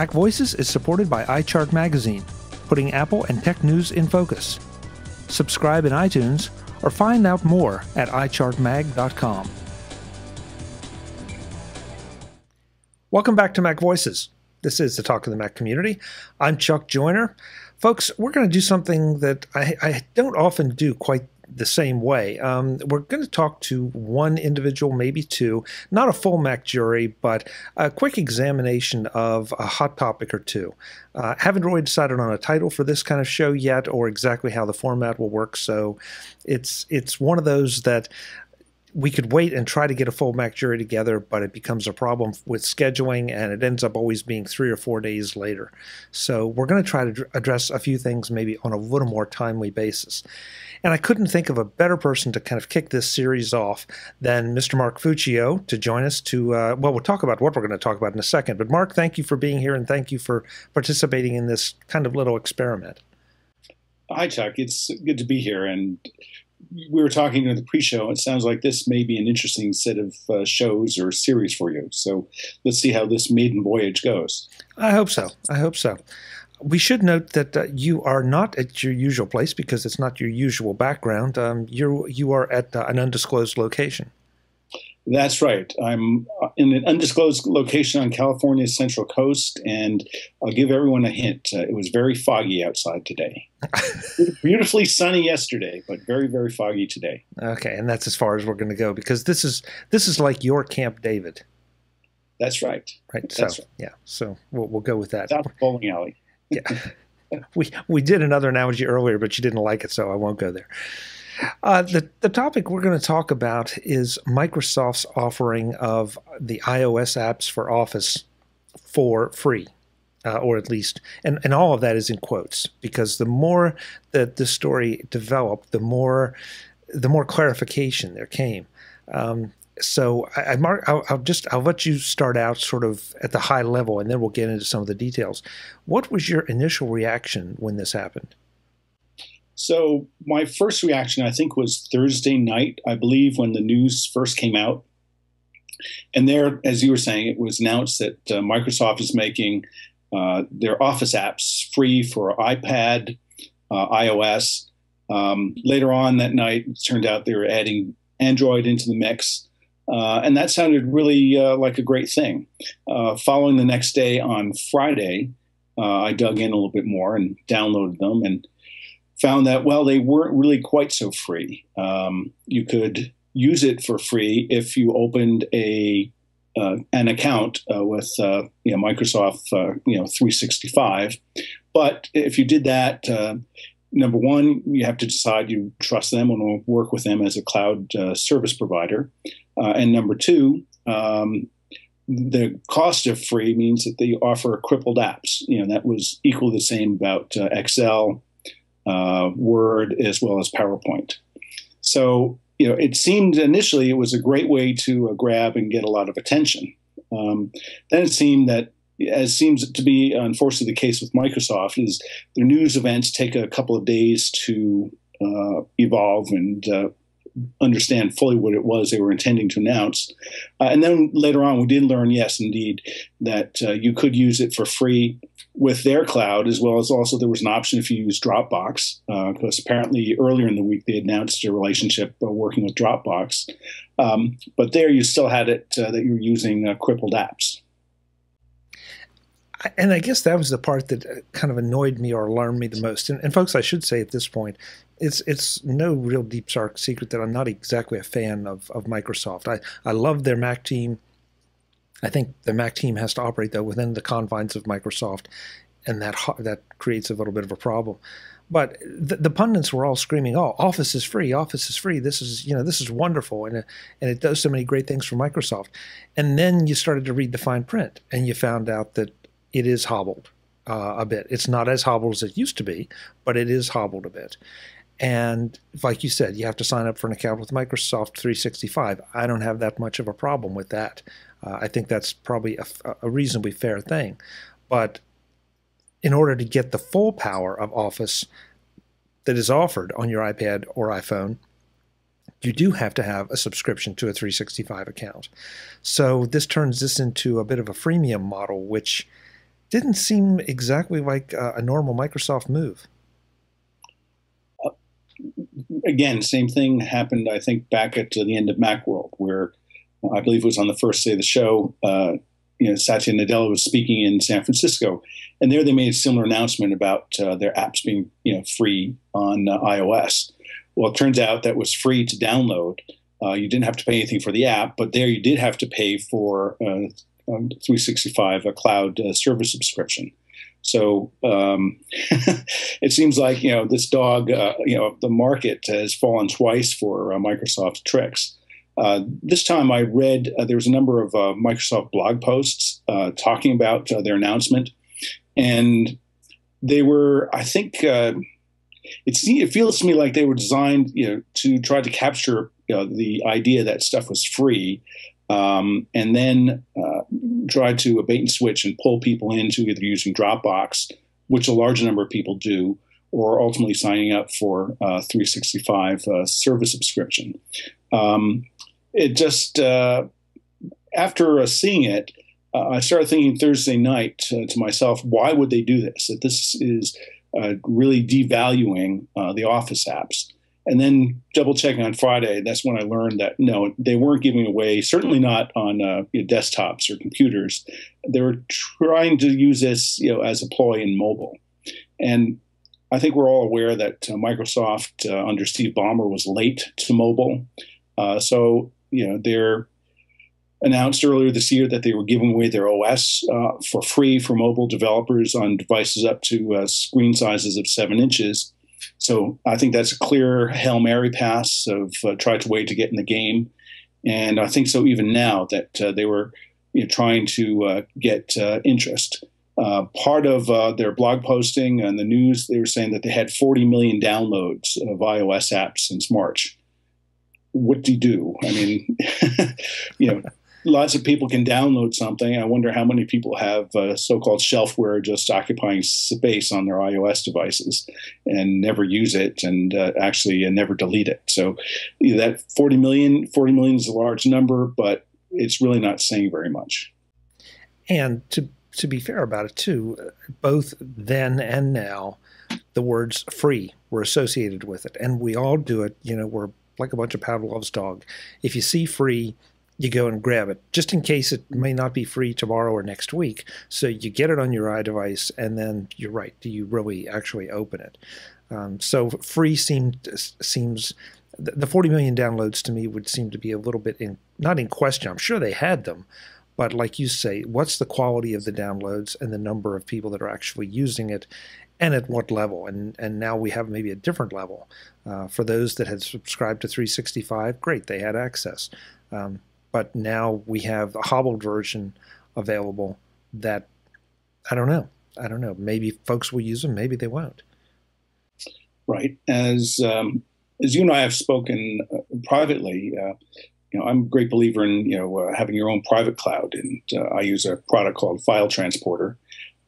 MacVoices is supported by iChart Magazine, putting Apple and tech news in focus. Subscribe in iTunes or find out more at iChartMag.com. Welcome back to MacVoices. This is the Talk of the Mac community. I'm Chuck Joyner. Folks, we're going to do something that I don't often do quite the same way. We're going to talk to one individual, maybe two, not a full Mac jury, but a quick examination of a hot topic or two. Haven't really decided on a title for this kind of show yet or exactly how the format will work, so it's one of those that we could wait and try to get a full Mac jury together, but it becomes a problem with scheduling, and it ends up always being 3 or 4 days later. So we're going to try to address a few things maybe on a little more timely basis. And I couldn't think of a better person to kind of kick this series off than Mr. Mark Fuccio to join us to, well, we'll talk about what we're going to talk about in a second. But Mark, thank you for being here, and thank you for participating in this kind of little experiment. Hi, Chuck. It's good to be here. And we were talking in the pre-show. It sounds like this may be an interesting set of shows or series for you. So let's see how this maiden voyage goes. I hope so. I hope so. We should note that you are not at your usual place because it's not your usual background. You are at an undisclosed location. That's right. I'm in an undisclosed location on California's Central Coast, and I'll give everyone a hint. It was very foggy outside today. Beautifully sunny yesterday, but very, very foggy today. Okay, and that's as far as we're going to go because this is like your Camp David. That's right. Right. That's so right. Yeah. So we'll go with that. South Bowling Alley. Yeah. We did another analogy earlier, but you didn't like it, so I won't go there. The topic we're going to talk about is Microsoft's offering of the iOS apps for Office for free, or at least, and all of that is in quotes, because the more that the story developed, the more clarification there came. So Mark, I'll let you start out sort of at the high level, and then we'll get into some of the details. What was your initial reaction when this happened? So my first reaction, I think, was Thursday night, I believe, when the news first came out. And there, as you were saying, it was announced that Microsoft is making their Office apps free for iPad, iOS. Later on that night, it turned out they were adding Android into the mix. And that sounded really like a great thing. Following the next day on Friday, I dug in a little bit more and downloaded them and found that, well, they weren't really quite so free. You could use it for free if you opened an account with Microsoft 365. But if you did that, number one, you have to decide you trust them and will work with them as a cloud service provider. And number two, the cost of free means that they offer crippled apps. That was equally the same about Excel, Word, as well as PowerPoint. So, it seemed initially it was a great way to grab and get a lot of attention. Then it seemed that, as seems to be unfortunately the case with Microsoft, is their news events take a couple of days to evolve and understand fully what it was they were intending to announce. And then later on, we did learn, yes, indeed, that you could use it for free with their cloud, as well as also there was an option if you use Dropbox, because apparently earlier in the week they announced a relationship working with Dropbox. But there you still had it that you were using crippled apps. And I guess that was the part that kind of annoyed me or alarmed me the most. And folks, I should say at this point, it's no real deep dark secret that I'm not exactly a fan of Microsoft. I love their Mac team. I think the Mac team has to operate, though, within the confines of Microsoft, and that creates a little bit of a problem. But the pundits were all screaming, "Oh, Office is free! Office is free! This is wonderful, and it does so many great things for Microsoft." And then you started to read the fine print, and you found out that it is hobbled a bit. It's not as hobbled as it used to be, but it is hobbled a bit. And like you said, you have to sign up for an account with Microsoft 365. I don't have that much of a problem with that. I think that's probably a reasonably fair thing. But in order to get the full power of Office that is offered on your iPad or iPhone, you do have to have a subscription to a 365 account. So this turns this into a bit of a freemium model, which Didn't seem exactly like a normal Microsoft move. Again, same thing happened, I think, back at the end of Macworld, where I believe it was on the first day of the show. Satya Nadella was speaking in San Francisco, and there they made a similar announcement about their apps being, free on iOS. Well, it turns out that was free to download. You didn't have to pay anything for the app, but there you did have to pay for 365 a cloud service subscription. So it seems like this dog, the market has fallen twice for Microsoft tricks. This time I read there was a number of Microsoft blog posts talking about their announcement, and they were, I think, it feels to me like they were designed, to try to capture the idea that stuff was free, and then try to bait and switch and pull people into either using Dropbox, which a large number of people do, or ultimately signing up for 365 service subscription. It just, after seeing it, I started thinking Thursday night to myself, why would they do this? That this is really devaluing the Office apps. And then double checking on Friday, that's when I learned that no, they weren't giving away, certainly not on desktops or computers. They were trying to use this as a ploy in mobile. And I think we're all aware that Microsoft under Steve Ballmer was late to mobile. So they're announced earlier this year that they were giving away their OS for free for mobile developers on devices up to screen sizes of 7 inches. So I think that's a clear Hail Mary pass of try to wait to get in the game. And I think so even now that they were trying to get interest. Part of their blog posting and the news, they were saying that they had 40 million downloads of iOS apps since March. What do you do? I mean, lots of people can download something. I wonder how many people have so-called shelfware just occupying space on their iOS devices and never use it and actually never delete it. So that 40 million is a large number, but it's really not saying very much. And to be fair about it too, both then and now, the words free were associated with it. And we all do it. We're like a bunch of Pavlov's dog. If you see free, you go and grab it, just in case it may not be free tomorrow or next week. So you get it on your iDevice, and then you're right. Do you really actually open it? So free seems the 40 million downloads to me would seem to be a little bit not in question. I'm sure they had them, but like you say, what's the quality of the downloads and the number of people that are actually using it, and at what level? And now we have maybe a different level. For those that had subscribed to 365, great, they had access. But now we have a hobbled version available that I don't know. Maybe folks will use them, maybe they won't. Right. As you and I have spoken privately, I'm a great believer in having your own private cloud, and I use a product called File Transporter.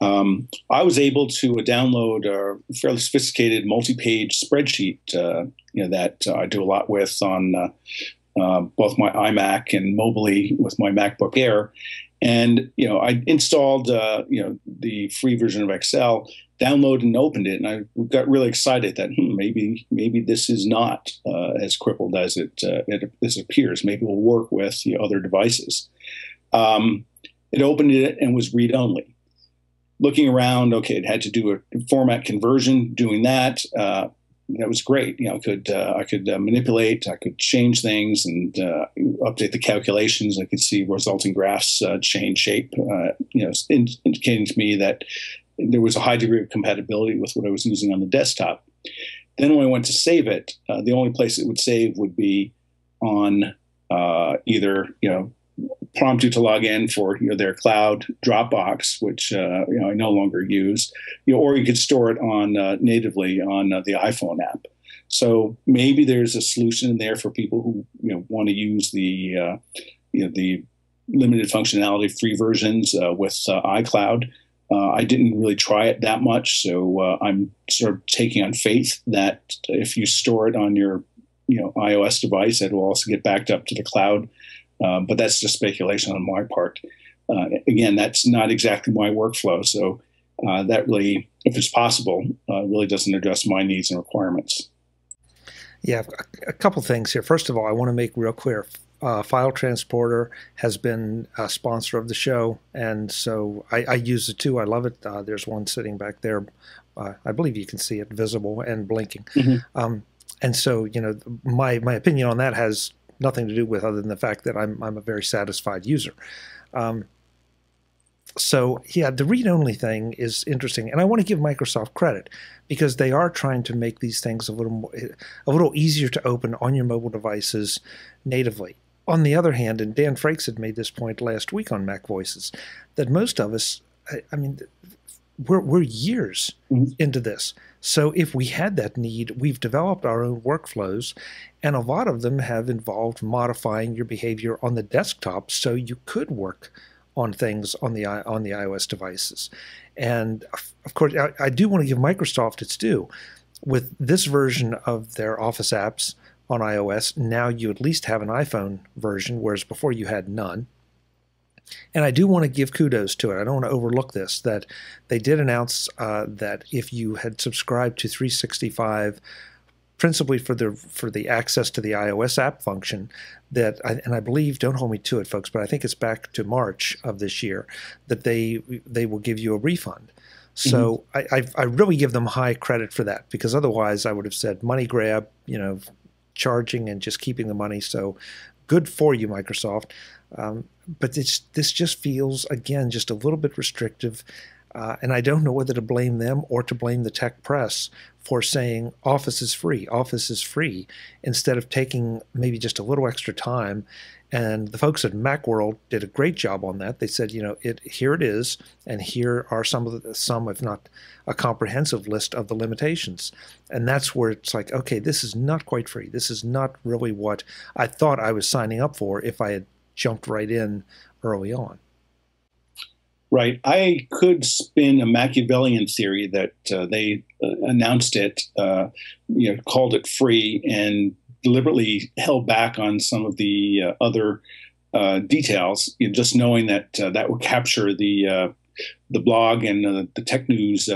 I was able to download a fairly sophisticated multi-page spreadsheet, that I do a lot with on both my iMac and mobily with my MacBook Air. And, I installed, the free version of Excel, downloaded and opened it. And I got really excited that maybe this is not as crippled as it appears. Maybe it will work with other devices. It opened it and was read-only. Looking around, okay, it had to do a format conversion, doing that. That was great. I could manipulate, I could change things and update the calculations. I could see resulting graphs change shape, indicating to me that there was a high degree of compatibility with what I was using on the desktop. Then when I went to save it, the only place it would save would be on either prompt you to log in for their cloud Dropbox, which I no longer use, or you could store it on natively on the iPhone app. So maybe there's a solution in there for people who want to use the the limited functionality free versions with iCloud. I didn't really try it that much, so I'm sort of taking on faith that if you store it on your iOS device, it will also get backed up to the cloud. But that's just speculation on my part. Again, that's not exactly my workflow. So that really, if it's possible, really doesn't address my needs and requirements. Yeah, a couple things here. First of all, I want to make real clear. File Transporter has been a sponsor of the show, and so I use it too. I love it. There's one sitting back there. I believe you can see it visible and blinking. Mm-hmm. And so, my opinion on that has nothing to do with other than the fact that I'm a very satisfied user. So yeah, the read-only thing is interesting, and I want to give Microsoft credit because they are trying to make these things a little easier to open on your mobile devices natively. On the other hand, and Dan Frakes had made this point last week on MacVoices, that most of us, I mean, we're years into this. So if we had that need, we've developed our own workflows, and a lot of them have involved modifying your behavior on the desktop so you could work on things on the iOS devices. And of course, I do want to give Microsoft its due. With this version of their Office apps on iOS, now you at least have an iPhone version, whereas before you had none. And I do want to give kudos to it. I don't want to overlook this, that they did announce that if you had subscribed to 365 principally for the access to the iOS app function, and I believe, don't hold me to it, folks, but I think it's back to March of this year, that they will give you a refund. So I really give them high credit for that, because otherwise I would have said money grab, charging and just keeping the money. So good for you, Microsoft. But this just feels, again, just a little bit restrictive. And I don't know whether to blame them or to blame the tech press for saying Office is free, instead of taking maybe just a little extra time. And the folks at Macworld did a great job on that. They said, here it is, and here are some, if not a comprehensive list of the limitations. And that's where it's like, okay, this is not quite free. This is not really what I thought I was signing up for if I had jumped right in early on. Right. I could spin a Machiavellian theory that they announced it, called it free, and deliberately held back on some of the other details, just knowing that that would capture the blog and the tech news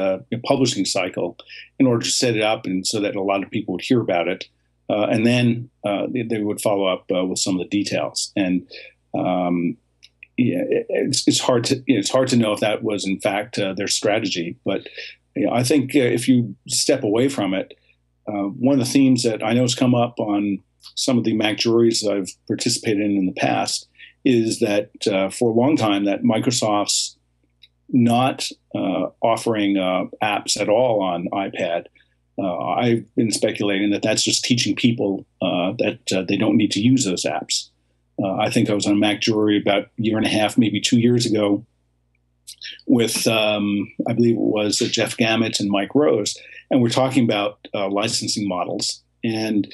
publishing cycle in order to set it up, and so that a lot of people would hear about it, and then they would follow up with some of the details. And it's hard to know if that was in fact their strategy. But I think if you step away from it, one of the themes that I know has come up on some of the Mac juries that I've participated in the past is that for a long time that Microsoft's not offering apps at all on iPad. I've been speculating that that's just teaching people that they don't need to use those apps. I think I was on a Mac jury about a year and a half, maybe 2 years ago, with I believe it was Jeff Gamet and Mike Rose, and we're talking about licensing models. And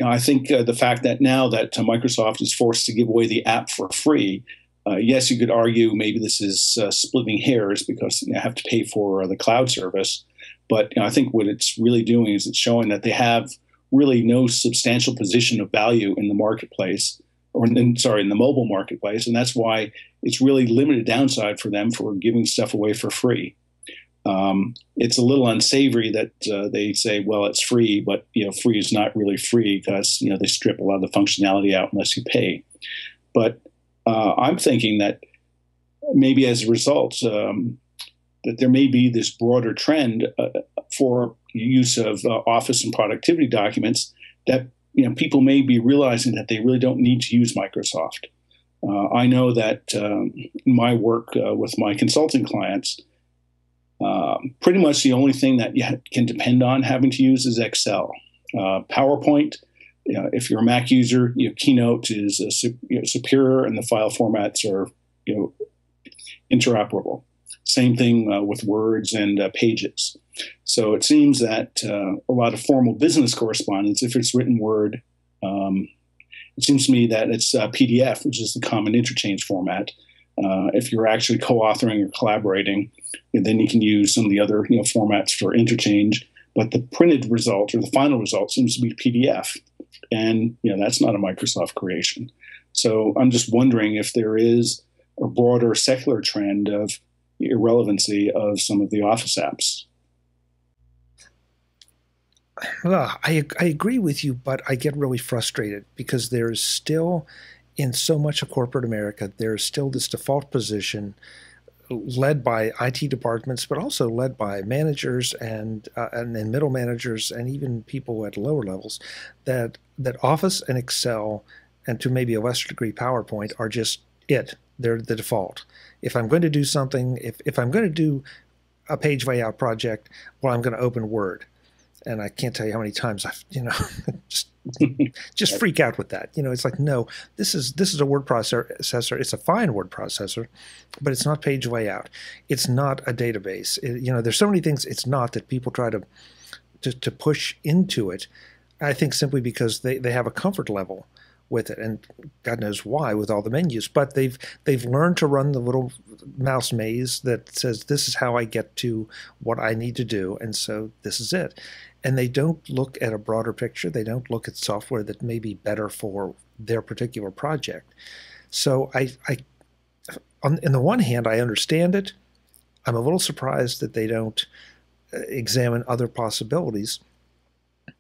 I think the fact that now that Microsoft is forced to give away the app for free, yes, you could argue maybe this is splitting hairs because you have to pay for the cloud service. But I think what it's really doing is it's showing that they have really no substantial position of value in the marketplace, in the mobile marketplace, and that's why it's really limited downside for them for giving stuff away for free. It's a little unsavory that they say, well, it's free, but free is not really free because they strip a lot of the functionality out unless you pay. But I'm thinking that maybe as a result, that there may be this broader trend for use of Office and productivity documents that people may be realizing that they really don't need to use Microsoft. I know that in my work with my consulting clients, pretty much the only thing that you can depend on having to use is Excel. PowerPoint, if you're a Mac user, Keynote is superior, and the file formats are interoperable. Same thing with Words and Pages. So it seems that a lot of formal business correspondence, if it's written Word, it seems to me that it's PDF, which is the common interchange format. If you're actually co-authoring or collaborating, then you can use some of the other formats for interchange. But the printed result or the final result seems to be PDF, and that's not a Microsoft creation. So I'm just wondering if there is a broader secular trend of irrelevancy of some of the Office apps. Well, I agree with you, but I get really frustrated because there's still, in so much of corporate America, there's still this default position led by IT departments, but also led by managers and then middle managers and even people at lower levels, that Office and Excel and to maybe a lesser degree PowerPoint are just it. They're the default. If I'm going to do something, if I'm going to do a page layout project, well, I'm going to open Word. And I can't tell you how many times I've, just freak out with that. It's like, no, this is a word processor. It's a fine word processor, but it's not page layout. It's not a database. There's so many things it's not that people try to push into it. I think simply because they have a comfort level with it, and God knows why with all the menus. But they've learned to run the little mouse maze that says this is how I get to what I need to do, and so this is it. And they don't look at a broader picture. They don't look at software that may be better for their particular project. So on the one hand, I understand it. I'm a little surprised that they don't examine other possibilities.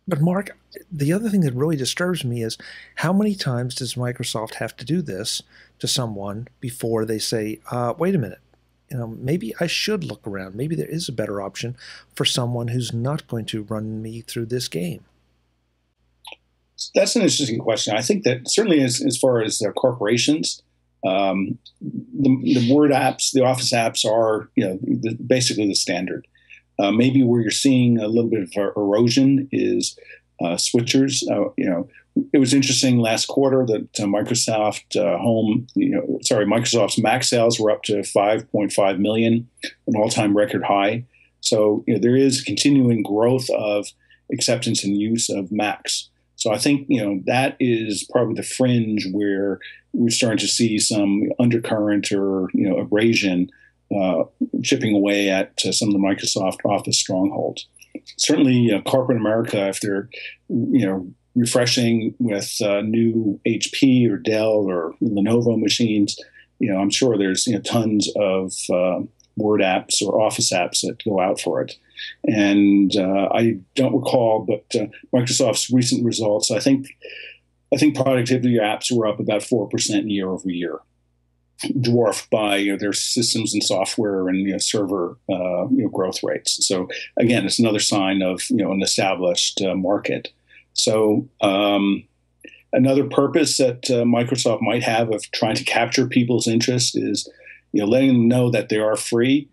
But Mark, the other thing that really disturbs me is how many times does Microsoft have to do this to someone before they say, wait a minute, maybe I should look around. Maybe there is a better option for someone who's not going to run me through this game. That's an interesting question. I think that certainly as far as corporations, the Word apps, the Office apps are basically the standard. Maybe where you're seeing a little bit of erosion is switchers. It was interesting last quarter that Microsoft's Mac sales were up to 5.5 million, an all-time record high. So there is continuing growth of acceptance and use of Macs. So I think that is probably the fringe where we're starting to see some undercurrent or abrasion chipping away at some of the Microsoft Office strongholds. Certainly, corporate America, if they're refreshing with new HP or Dell or Lenovo machines, I'm sure there's tons of Word apps or Office apps that go out for it. And I don't recall, but Microsoft's recent results, I think productivity apps were up about 4% year over year, dwarfed by their systems and software and server growth rates. So again, it's another sign of an established market. So another purpose that Microsoft might have of trying to capture people's interest is letting them know that they are free.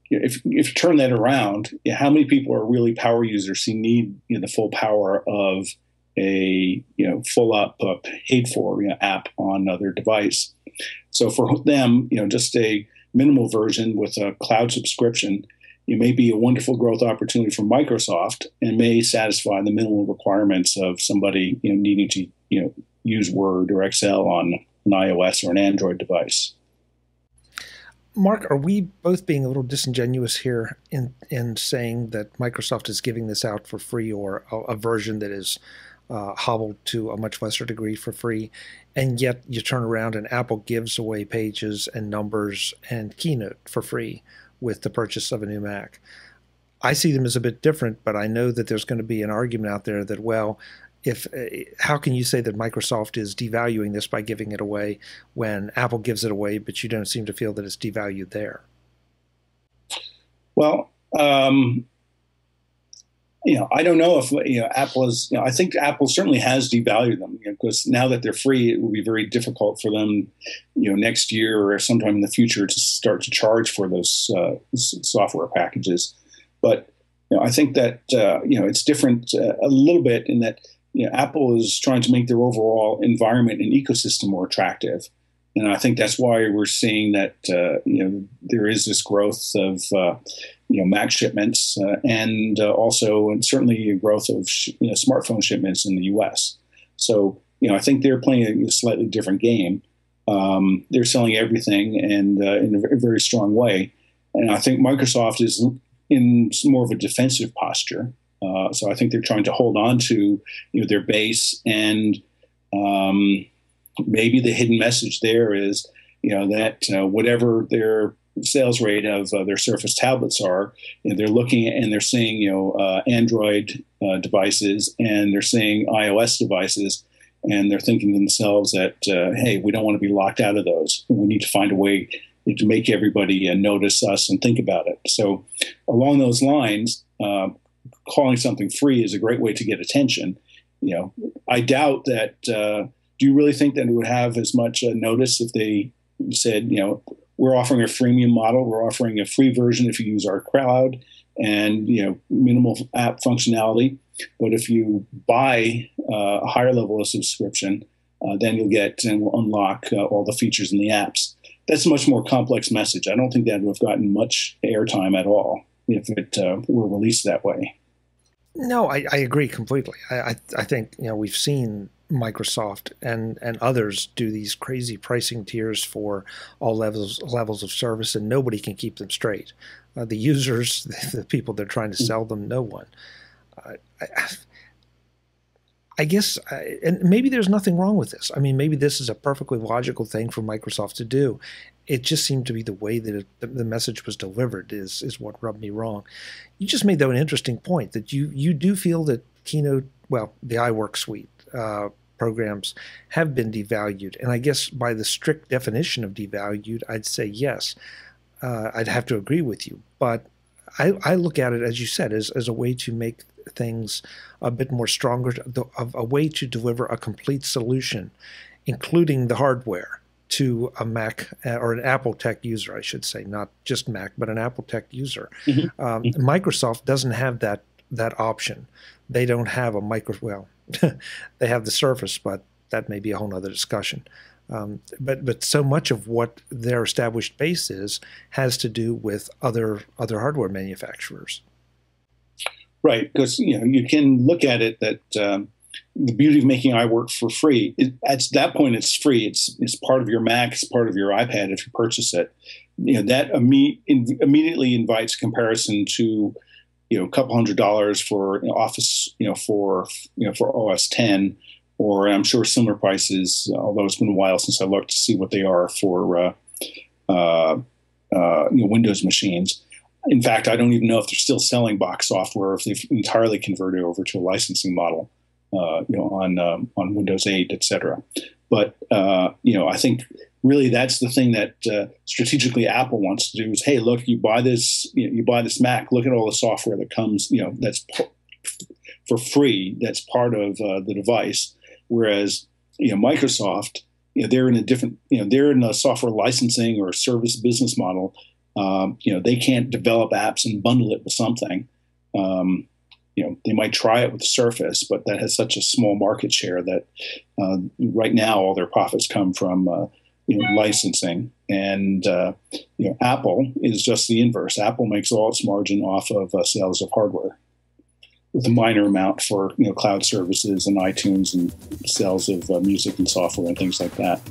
If you turn that around, how many people are really power users who need the full power of a full up paid for app on their device? So for them, just a minimal version with a cloud subscription, it may be a wonderful growth opportunity for Microsoft and may satisfy the minimal requirements of somebody needing to use Word or Excel on an iOS or an Android device. Mark, are we both being a little disingenuous here in saying that Microsoft is giving this out for free, or a version that is hobbled to a much lesser degree for free, and yet you turn around and Apple gives away Pages and Numbers and Keynote for free with the purchase of a new Mac? I see them as a bit different, but I know that there's going to be an argument out there that, well, how can you say that Microsoft is devaluing this by giving it away when Apple gives it away, but you don't seem to feel that it's devalued there? Well, I don't know if Apple is. I think Apple certainly has devalued them because now that they're free, it will be very difficult for them, next year or sometime in the future to start to charge for those software packages. But I think that it's different a little bit in that Apple is trying to make their overall environment and ecosystem more attractive. And I think that's why we're seeing that there is this growth of Mac shipments and certainly a growth of smartphone shipments in the U.S. So I think they're playing a slightly different game. They're selling everything and in a very strong way. And I think Microsoft is in more of a defensive posture. So I think they're trying to hold on to their base, and maybe the hidden message there is that whatever their sales rate of their Surface tablets are, they're looking at and they're seeing Android devices and they're seeing iOS devices, and they're thinking to themselves that hey, we don't want to be locked out of those. We need to find a way to make everybody notice us and think about it. So along those lines, calling something free is a great way to get attention. I doubt that. Do you really think that it would have as much notice if they said, we're offering a freemium model, we're offering a free version if you use our cloud, and minimal app functionality. But if you buy a higher level of subscription, then you'll get and will unlock all the features in the apps. That's a much more complex message. I don't think that would have gotten much airtime at all if it were released that way. No, I agree completely. I think we've seen Microsoft and others do these crazy pricing tiers for all levels of service, and nobody can keep them straight. The users, the people they're trying to sell them, no one. I guess, and maybe there's nothing wrong with this. I mean, maybe this is a perfectly logical thing for Microsoft to do. It just seemed to be the way that the message was delivered is what rubbed me wrong. You just made, though, an interesting point that you do feel that Keynote, well, the iWork suite programs have been devalued. And I guess by the strict definition of devalued, I'd say yes. I'd have to agree with you. But I look at it, as you said, as a way to make things a bit more stronger, a way to deliver a complete solution, including the hardware, to a Mac or an Apple Tech user, I should say, not just Mac, but an Apple Tech user. Microsoft doesn't have that option. They don't have they have the Surface, but that may be a whole other discussion. But so much of what their established base has to do with other hardware manufacturers. Right, because you can look at it that the beauty of making iWork for free, at that point it's free. It's part of your Mac, it's part of your iPad if you purchase it. That immediately invites comparison to a couple $100 for Office, for OS 10, or I'm sure similar prices. Although it's been a while since I looked to see what they are for Windows machines. In fact, I don't even know if they're still selling box software, if they've entirely converted over to a licensing model, on Windows 8, et cetera. But I think really that's the thing that strategically Apple wants to do is, hey, look, you buy this Mac, look at all the software that comes, that's for free, that's part of the device. Whereas Microsoft, they're in a different, they're in a software licensing or service business model. They can't develop apps and bundle it with something. They might try it with the Surface, but that has such a small market share that right now all their profits come from licensing. And Apple is just the inverse. Apple makes all its margin off of sales of hardware, with a minor amount for cloud services and iTunes and sales of music and software and things like that.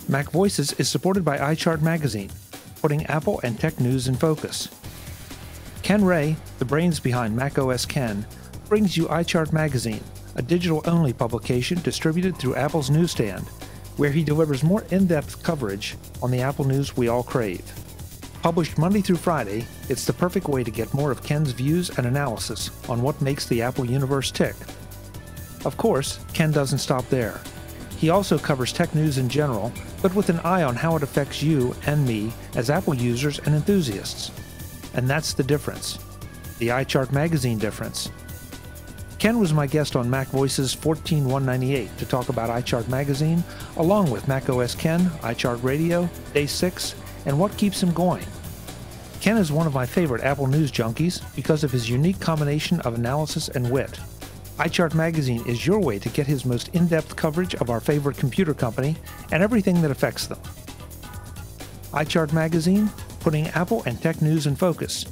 MacVoices is supported by iChart Magazine, putting Apple and tech news in focus. Ken Ray, the brains behind macOS Ken, brings you iChart Magazine, a digital-only publication distributed through Apple's newsstand, where he delivers more in-depth coverage on the Apple news we all crave. Published Monday through Friday, it's the perfect way to get more of Ken's views and analysis on what makes the Apple universe tick. Of course, Ken doesn't stop there. He also covers tech news in general, but with an eye on how it affects you and me as Apple users and enthusiasts. And that's the difference. The iChart Magazine difference. Ken was my guest on MacVoices 14198 to talk about iChart Magazine, along with macOS Ken, iChart Radio, Day 6, and what keeps him going. Ken is one of my favorite Apple News junkies because of his unique combination of analysis and wit. iChart Magazine is your way to get his most in-depth coverage of our favorite computer company and everything that affects them. iChart Magazine, putting Apple and tech news in focus.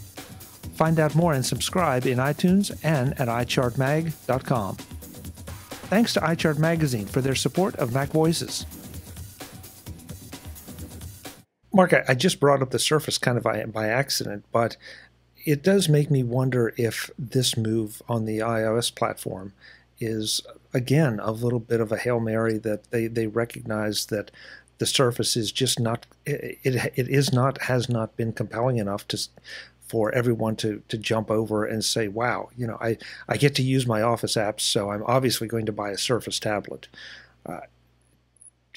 Find out more and subscribe in iTunes and at iChartMag.com. Thanks to iChart Magazine for their support of MacVoices. Mark, I just brought up the Surface kind of by accident, but it does make me wonder if this move on the iOS platform is, again, a little bit of a Hail Mary that they recognize that the Surface is just not, has not been compelling enough for everyone to jump over and say, wow, I get to use my Office apps, so I'm obviously going to buy a Surface tablet.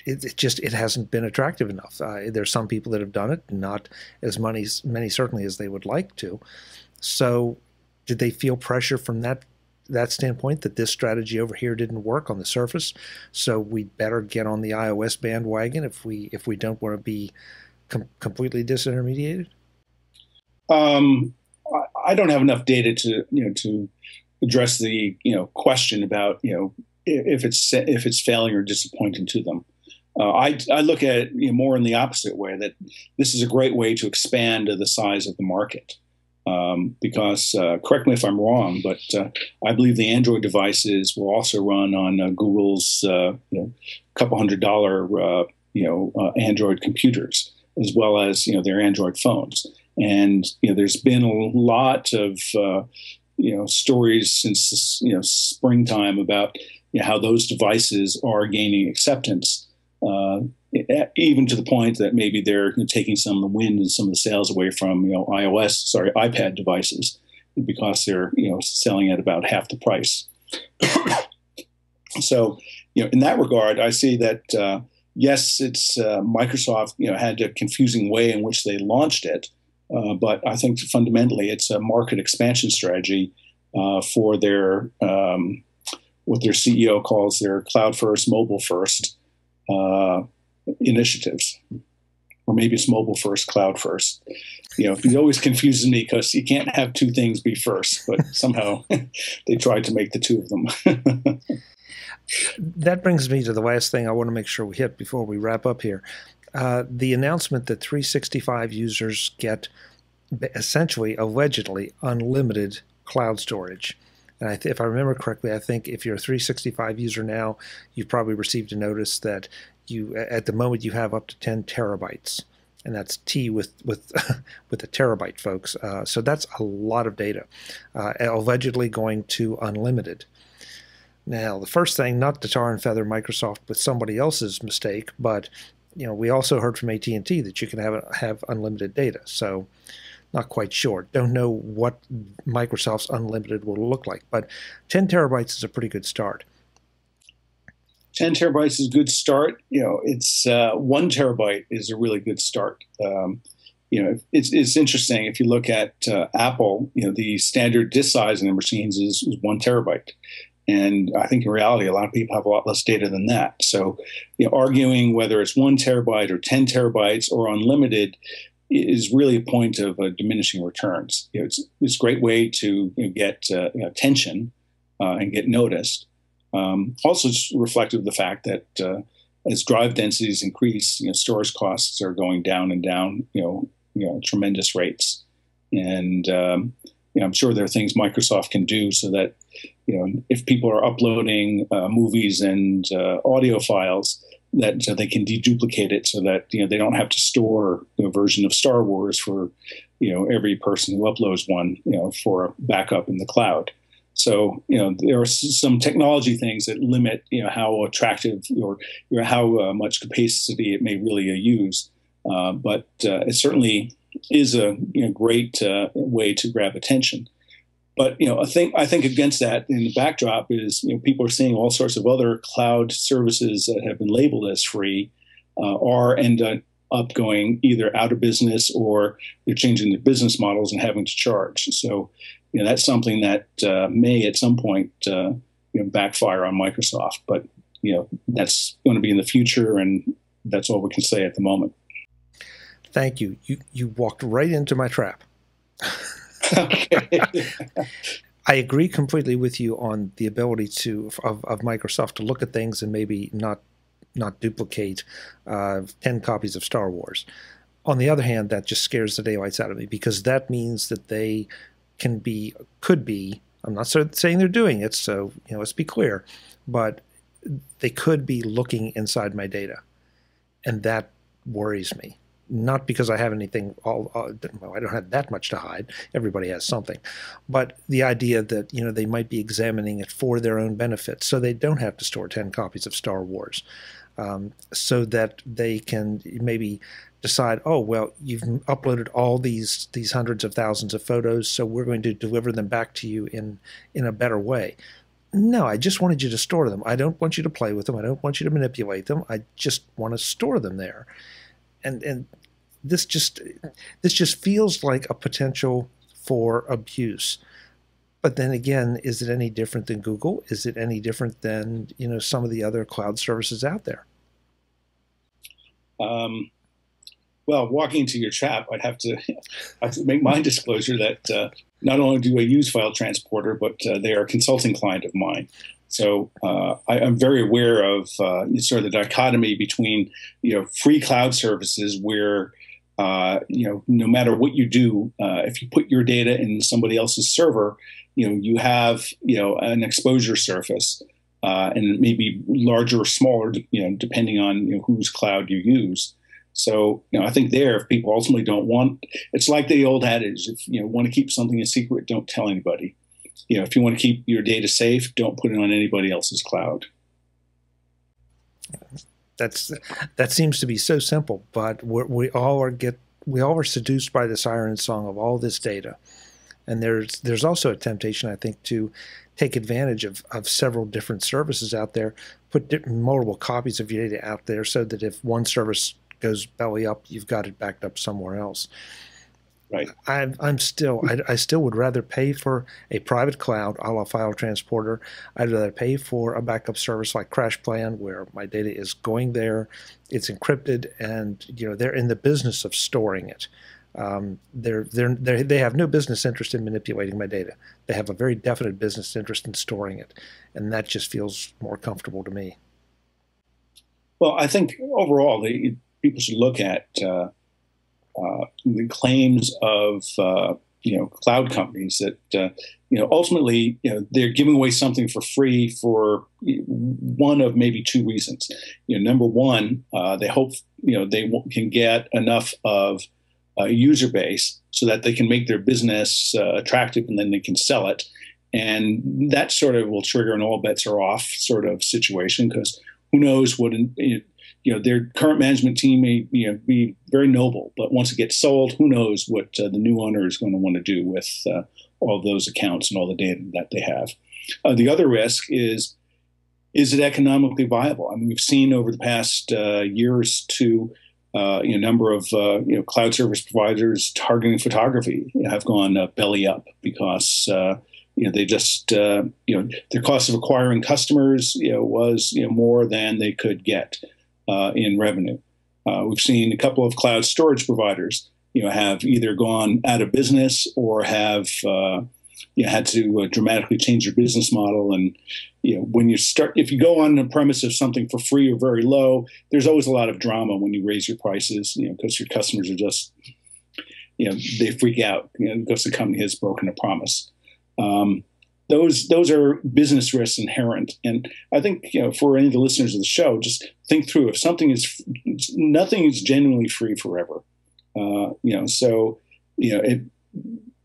It hasn't been attractive enough. There's some people that have done it, not as many certainly as they would like to. So did they feel pressure from that standpoint, that this strategy over here didn't work on the Surface, so we'd better get on the iOS bandwagon if we don't want to be completely disintermediated? I don't have enough data to address the question about if it's failing or disappointing to them. I look at it more in the opposite way, that this is a great way to expand the size of the market. Because correct me if I'm wrong, but I believe the Android devices will also run on Google's couple $100 Android computers, as well as their Android phones. And there's been a lot of stories since springtime about how those devices are gaining acceptance, even to the point that maybe they're taking some of the wind and some of the sales away from iPad devices, because they're selling at about half the price. So in that regard, I see that yes, it's Microsoft had a confusing way in which they launched it. But I think fundamentally it's a market expansion strategy for their what their CEO calls their cloud first, mobile first initiatives, or maybe it's mobile first, cloud first. It always confuses me because you can't have two things be first, but somehow they tried to make the two of them. That brings me to the last thing I want to make sure we hit before we wrap up here. The announcement that 365 users get essentially, allegedly, unlimited cloud storage. And if I remember correctly, I think if you're a 365 user now, you've probably received a notice that at the moment, you have up to 10 terabytes. And that's T with a terabyte, folks. So that's a lot of data, allegedly going to unlimited. Now, the first thing, not to tar and feather Microsoft with somebody else's mistake, but we also heard from AT&T that you can have unlimited data. So not quite sure. Don't know what Microsoft's unlimited will look like, but 10 terabytes is a pretty good start. 10 terabytes is a good start. It's 1 terabyte is a really good start. It's interesting if you look at Apple. The standard disk size in their machines is 1 terabyte. And I think in reality, a lot of people have a lot less data than that. So, arguing whether it's 1 terabyte or 10 terabytes or unlimited is really a point of diminishing returns. It's a great way to get attention and get noticed. Also, it's reflective of the fact that as drive densities increase, storage costs are going down and down, tremendous rates. And I'm sure there are things Microsoft can do so that if people are uploading movies and audio files, that they can deduplicate it so that they don't have to store a version of Star Wars for every person who uploads one for a backup in the cloud. So there are some technology things that limit how attractive or how much capacity it may really use, but it certainly is a great way to grab attention. But I think against that in the backdrop is people are seeing all sorts of other cloud services that have been labeled as free end up going either out of business or they're changing their business models and having to charge. So that's something that may at some point backfire on Microsoft. But that's going to be in the future, and that's all we can say at the moment. Thank you. You walked right into my trap. Okay. I agree completely with you on the ability of Microsoft to look at things and maybe not duplicate 10 copies of Star Wars. On the other hand, that just scares the daylights out of me, because that means that they could be, I'm not saying they're doing it, so let's be clear, but they could be looking inside my data, and that worries me. Not because I have anything, well, I don't have that much to hide. Everybody has something. But the idea that, they might be examining it for their own benefit, so they don't have to store 10 copies of Star Wars, so that they can maybe decide, oh, well, you've uploaded all these hundreds of thousands of photos, so we're going to deliver them back to you in a better way. No, I just wanted you to store them. I don't want you to play with them. I don't want you to manipulate them. I just want to store them there. And this just feels like a potential for abuse. But then again, is it any different than Google? Is it any different than some of the other cloud services out there? Well, walking into your chat, I'd have to make my disclosure that not only do I use file transporter, but they are a consulting client of mine. So I'm very aware of sort of the dichotomy between free cloud services where no matter what you do, if you put your data in somebody else's server, you have an exposure surface, and it may be larger or smaller, depending on whose cloud you use. So I think if people ultimately don't want, it's like the old adage: if you want to keep something a secret, don't tell anybody. If you want to keep your data safe, don't put it on anybody else's cloud. That seems to be so simple, but we all are seduced by the siren song of all this data, and there's also a temptation, I think, to take advantage of several different services out there, put multiple copies of your data out there, so that if one service goes belly up, you've got it backed up somewhere else. Right. I still would rather pay for a private cloud, a la file transporter. I'd rather pay for a backup service like CrashPlan, where my data is going there, it's encrypted, and they're in the business of storing it. They have no business interest in manipulating my data. They have a very definite business interest in storing it, and that just feels more comfortable to me. Well, I think overall, people should look at the claims of cloud companies that ultimately they're giving away something for free for one of maybe two reasons. Number one, they hope they can get enough of a user base so that they can make their business attractive, and then they can sell it, and that sort of will trigger an all bets are off sort of situation, because who knows what their current management team may be very noble, but once it gets sold, who knows what the new owner is going to want to do with all those accounts and all the data that they have. The other risk is it economically viable? I mean, we've seen over the past years a number of cloud service providers targeting photography have gone belly up because they just their cost of acquiring customers was more than they could get in revenue. We've seen a couple of cloud storage providers have either gone out of business or have had to dramatically change your business model. And when if you go on the premise of something for free or very low, there's always a lot of drama when you raise your prices, because your customers are just they freak out because the company has broken a promise. Those are business risks inherent, and I think for any of the listeners of the show, just think through if nothing is genuinely free forever. So it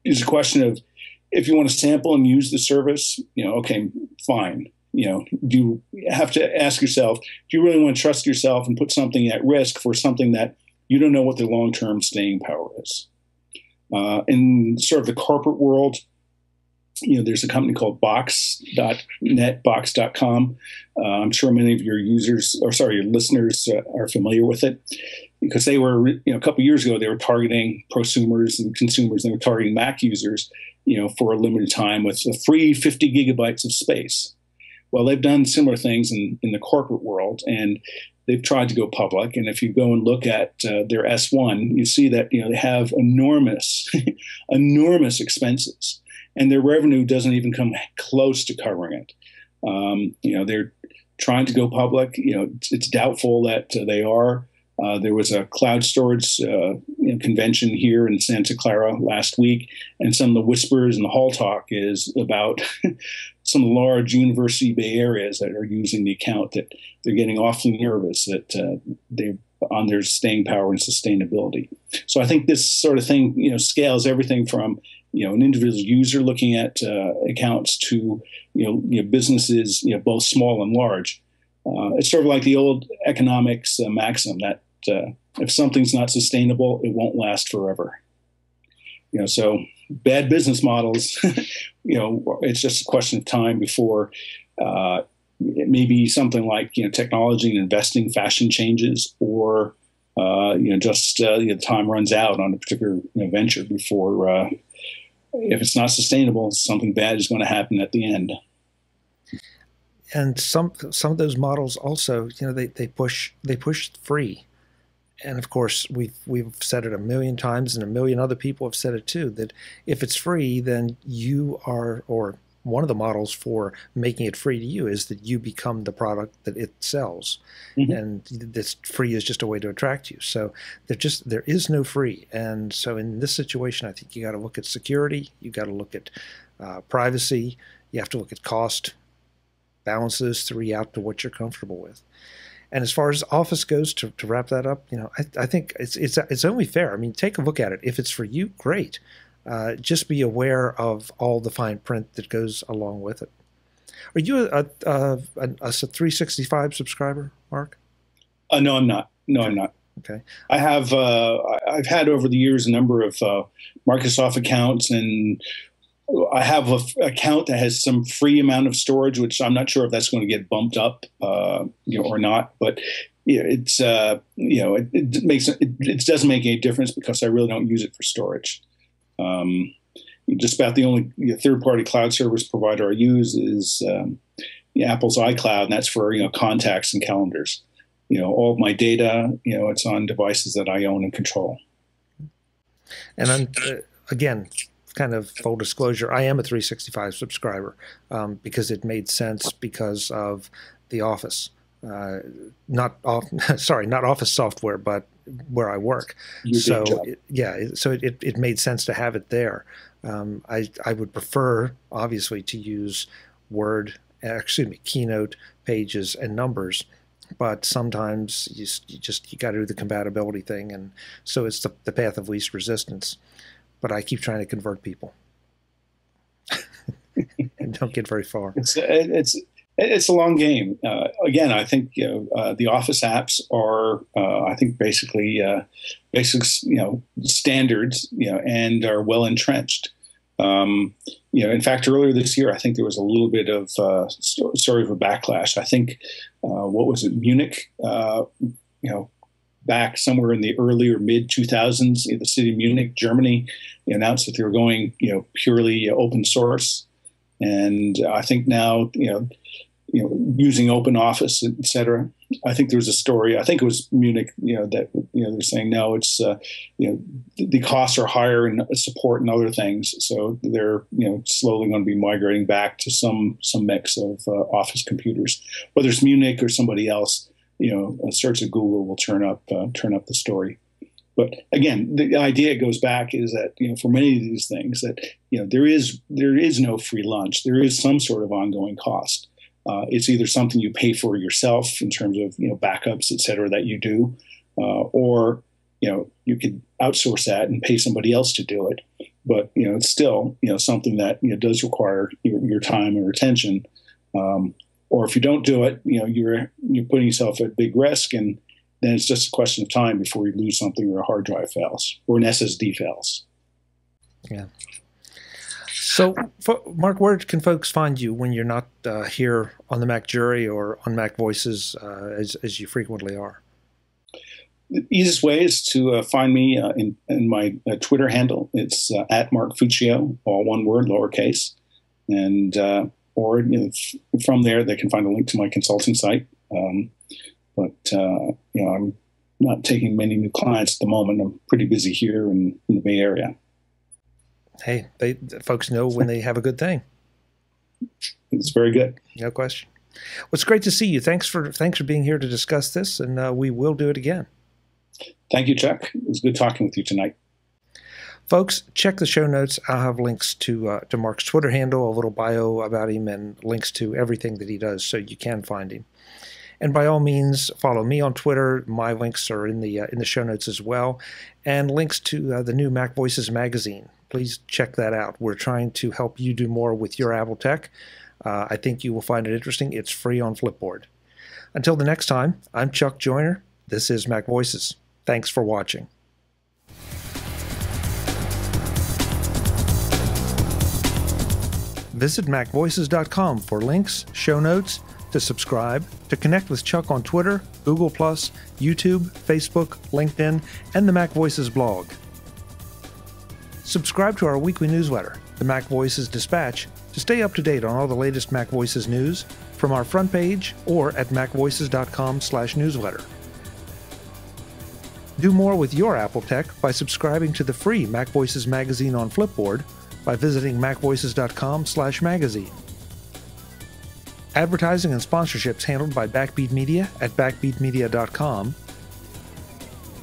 is a question of, if you want to sample and use the service, okay, fine. Do you have to ask yourself, do you really want to trust yourself and put something at risk for something that you don't know what the long-term staying power is? In sort of the corporate world, there's a company called Box.net, Box.com. I'm sure many of your listeners are familiar with it, because they were, a couple of years ago, they were targeting prosumers and consumers. They were targeting Mac users, for a limited time with a free 50 gigabytes of space. Well, they've done similar things in the corporate world, and they've tried to go public. And if you go and look at their S1, you see that they have enormous, enormous expenses, and their revenue doesn't even come close to covering it. They're trying to go public. It's doubtful that they are. There was a cloud storage convention here in Santa Clara last week, and some of the whispers and the hall talk is about some large University Bay Areas that are using the account that they're getting awfully nervous that they're on their staying power and sustainability. So I think this sort of thing, scales everything from, an individual user looking at accounts to, businesses, both small and large. It's sort of like the old economics maxim that if something's not sustainable, it won't last forever. So bad business models, it's just a question of time before it may be something like, technology and investing fashion changes, or, time runs out on a particular venture before, if it's not sustainable, something bad is going to happen at the end. And some of those models also, they push free. And of course, we've said it a million times, and a million other people have said it too, that if it's free, then you are, or one of the models for making it free to you is that you become the product that it sells. Mm-hmm. And this free is just a way to attract you. So there is no free. And so in this situation, I think you got to look at security. You got to look at privacy. You have to look at cost, balance those three out to what you're comfortable with. And as far as Office goes, to wrap that up, I think it's only fair. I mean, take a look at it. If it's for you, great. Just be aware of all the fine print that goes along with it. Are you a 365 subscriber, Mark? No, I'm not. No, I'm not. Okay. I have. I've had over the years a number of Microsoft accounts, and I have an account that has some free amount of storage, which I'm not sure if that's going to get bumped up, or not. But it's it doesn't make any difference because I really don't use it for storage. Just about the only third-party cloud service provider I use is Apple's iCloud, and that's for contacts and calendars. All of my data, it's on devices that I own and control. And again, kind of full disclosure, I am a 365 subscriber because it made sense because of the Office. Not Office software, but where I work. So it made sense to have it there. I would prefer, obviously, to use Keynote, Pages, and Numbers, but sometimes you got to do the compatibility thing, and so it's the path of least resistance. But I keep trying to convert people, and don't get very far. It's a long game. Again, I think the Office apps are, I think, basically standards, and are well entrenched. In fact, earlier this year, I think there was a little bit of sort of a backlash. I think what was it, Munich? Back somewhere in the early or mid 2000s, the city of Munich, Germany, announced that they were going, purely open source. And I think now, using Open Office, et cetera. I think there was a story. I think it was Munich, that they're saying no, it's the costs are higher in support and other things, so they're slowly going to be migrating back to some mix of Office computers. Whether it's Munich or somebody else, a search at Google will turn up the story. But again, the idea goes back is that for many of these things that there is no free lunch. There is some sort of ongoing cost. It's either something you pay for yourself in terms of backups, et cetera, that you do, or you could outsource that and pay somebody else to do it. But it's still something that does require your time or attention. Or if you don't do it, you're putting yourself at big risk, and then it's just a question of time before you lose something or a hard drive fails or an SSD fails. Yeah. So, Mark, where can folks find you when you're not here on the Mac Jury or on MacVoices as you frequently are? The easiest way is to find me in my Twitter handle. It's at Mark Fuccio, all one word, lowercase, and or from there they can find a link to my consulting site. But I'm not taking many new clients at the moment. I'm pretty busy here in the Bay Area. Hey, folks know when they have a good thing. It's very good. No question. Well, it's great to see you. Thanks for being here to discuss this, and we will do it again. Thank you, Chuck. It was good talking with you tonight. Folks, check the show notes. I'll have links to Mark's Twitter handle, a little bio about him, and links to everything that he does so you can find him. And by all means, follow me on Twitter. My links are in the show notes as well, and links to the new MacVoices magazine. Please check that out. We're trying to help you do more with your Apple tech. I think you will find it interesting. It's free on Flipboard. Until the next time, I'm Chuck Joyner. This is MacVoices. Thanks for watching. Visit MacVoices.com for links, show notes, to subscribe, to connect with Chuck on Twitter, Google+, YouTube, Facebook, LinkedIn, and the MacVoices blog. Subscribe to our weekly newsletter, the MacVoices Dispatch, to stay up to date on all the latest MacVoices news from our front page or at macvoices.com/newsletter. Do more with your Apple tech by subscribing to the free MacVoices magazine on Flipboard by visiting macvoices.com/magazine. Advertising and sponsorships handled by Backbeat Media at backbeatmedia.com.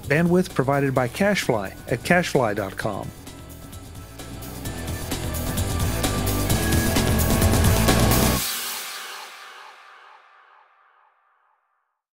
Bandwidth provided by CacheFly at cachefly.com.